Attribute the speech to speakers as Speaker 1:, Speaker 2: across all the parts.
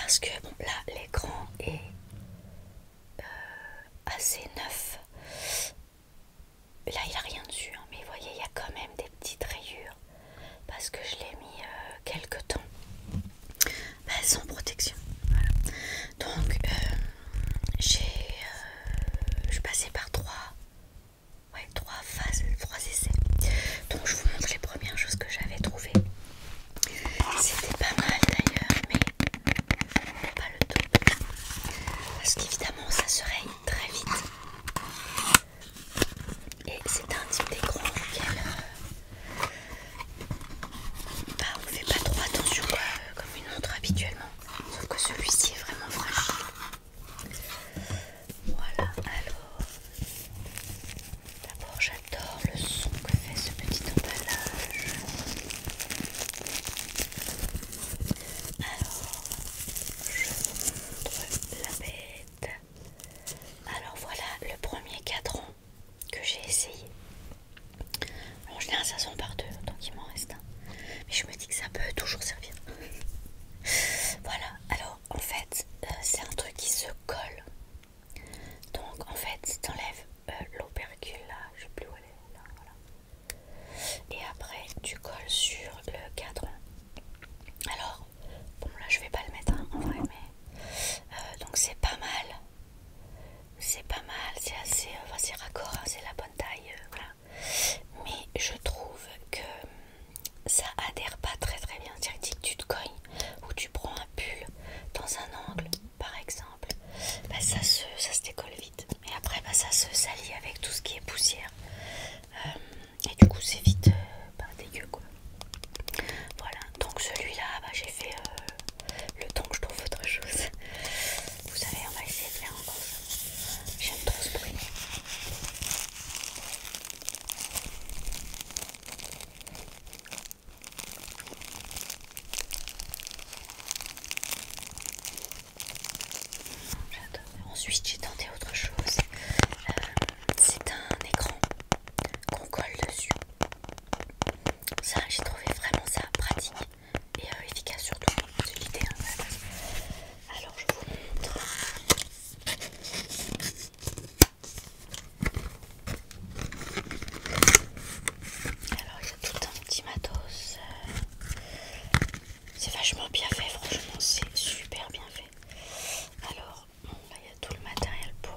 Speaker 1: parce que bon, là l'écran est assez neuf. Là il n'y a rien dessus, hein, mais vous voyez il y a quand même des petites rayures parce que je l'ai mis quelques temps sans protection. Voilà. Donc je passais par trois phases, 3 essais. Donc je vous montre les premières choses que j'avais trouvées. C'était pas mal d'ailleurs, mais pas le top. Parce qu'évidemment ça se raye très vite. Et c'est un type d'écran auquel on ne fait pas trop attention comme une montre habituellement. Sauf que celui-ci est vraiment fragile. Voilà, alors d'abord j'adore le son que fait ce petit emballage. Alors je vous montre la bête. Alors voilà le premier cadran que j'ai essayé. En général ça s'en part deux, donc il m'en reste un. Mais je me dis que ça peut toujours servir. Voilà, alors en fait c'est un truc qui se colle. Donc en fait t'enlèves l'opercule là, je sais plus où elle est, là, voilà. Et après tu colles sur le cadran. Alors, bon là je vais pas le mettre hein, en vrai, mais donc c'est pas mal. C'est pas mal, c'est assez, c'est raccord, hein, c'est la bonne taille, voilà. Mais je trouve que ça adhère pas très très bien. C'est-à-dire que tu te cognes ou tu prends un pull dans un angle, par exemple, ça se décolle vite. Et après, ça se salit avec tout ce qui est poussière. Et du coup, c'est vite dégueu quoi. Voilà, donc celui-là, j'ai fait le temps que je trouve autre chose. Vous savez, on va essayer de faire encore ça. J'aime trop ce bruit. J'adore. Ensuite, j'ai tenté autre chose. C'est un écran qu'on colle dessus. Ça, j'ai trouvé vraiment ça pratique et efficace surtout. C'est l'idée. Hein, alors, je vous montre. Alors, il y a tout un petit matos. C'est vachement bien fait, franchement, c'est super bien fait. Alors, là, il y a tout le matériel pour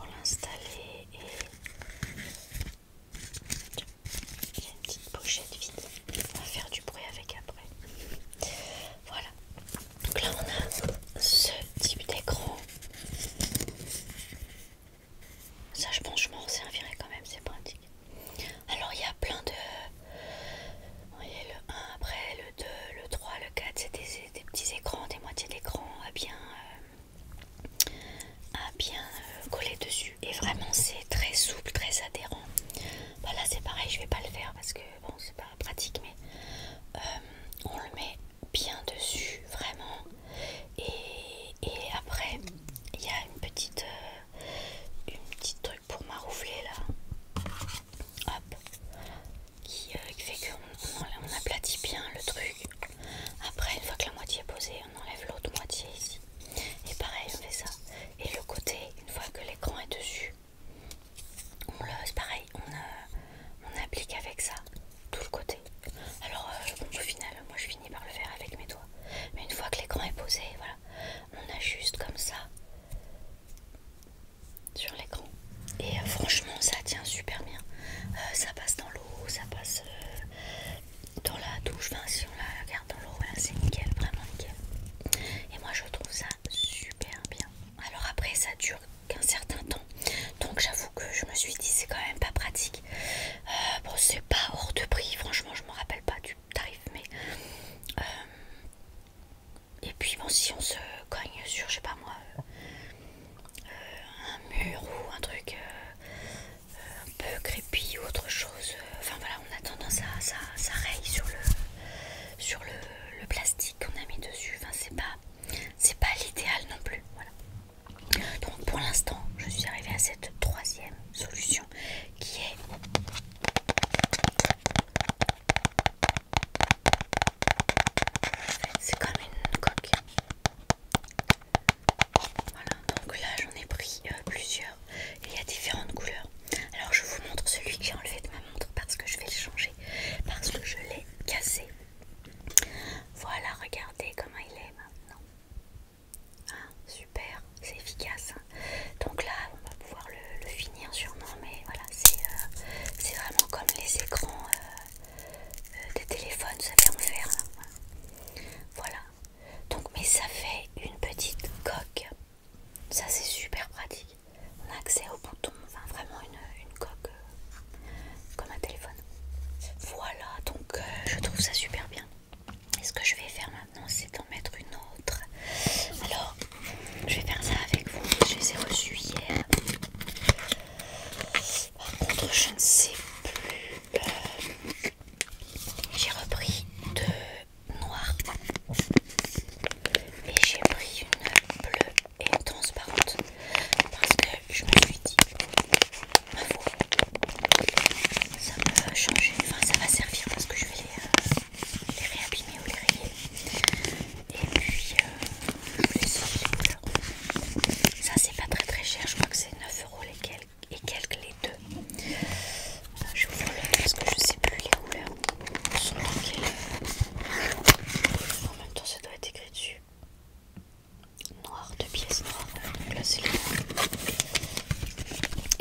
Speaker 1: là c'est les noirs.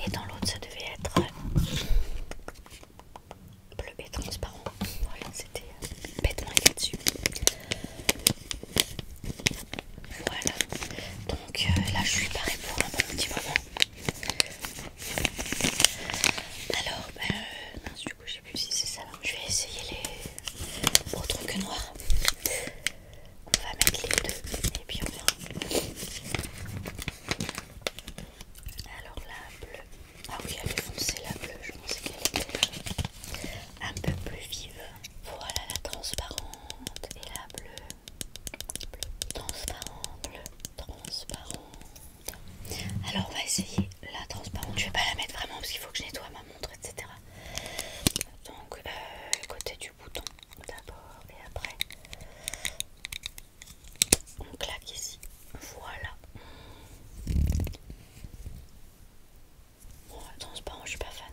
Speaker 1: Et dans l'autre ça devait être bleu et transparent. Voilà, c'était bêtement écrit dessus. Voilà, donc là je suis parée pour un bon petit moment. Alors, mince, du coup je sais plus si c'est ça. Je vais essayer les autres que noirs. On va mettre les deux et puis on verra. Alors la bleue, ah oui elle est foncée la bleue, je pensais qu'elle était un peu plus vive. Voilà la transparente et la bleue, transparente. Alors on va essayer la transparente, je vais pas la mettre vraiment parce qu'il faut que je nettoie ma montre, etc. Donc le côté du bouton d'abord et après on claque ici, voilà. Bon, transparent je suis pas fan.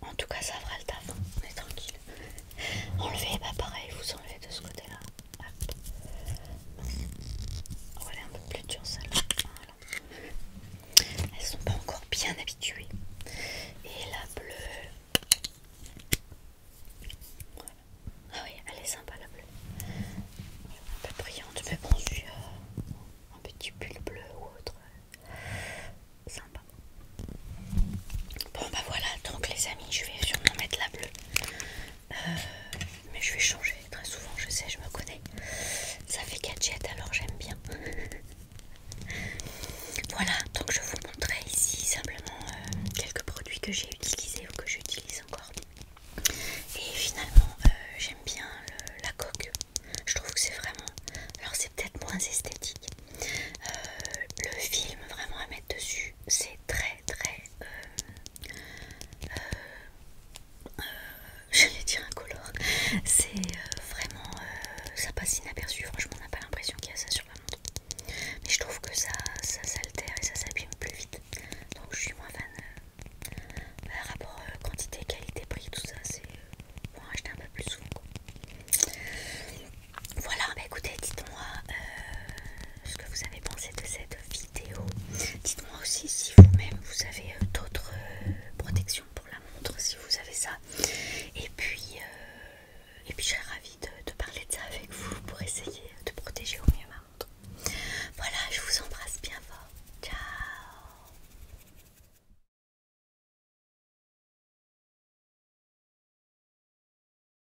Speaker 1: En tout cas ça fera le taf, on est tranquille. Enlevez, bah pareil, vous enlevez de ce côté.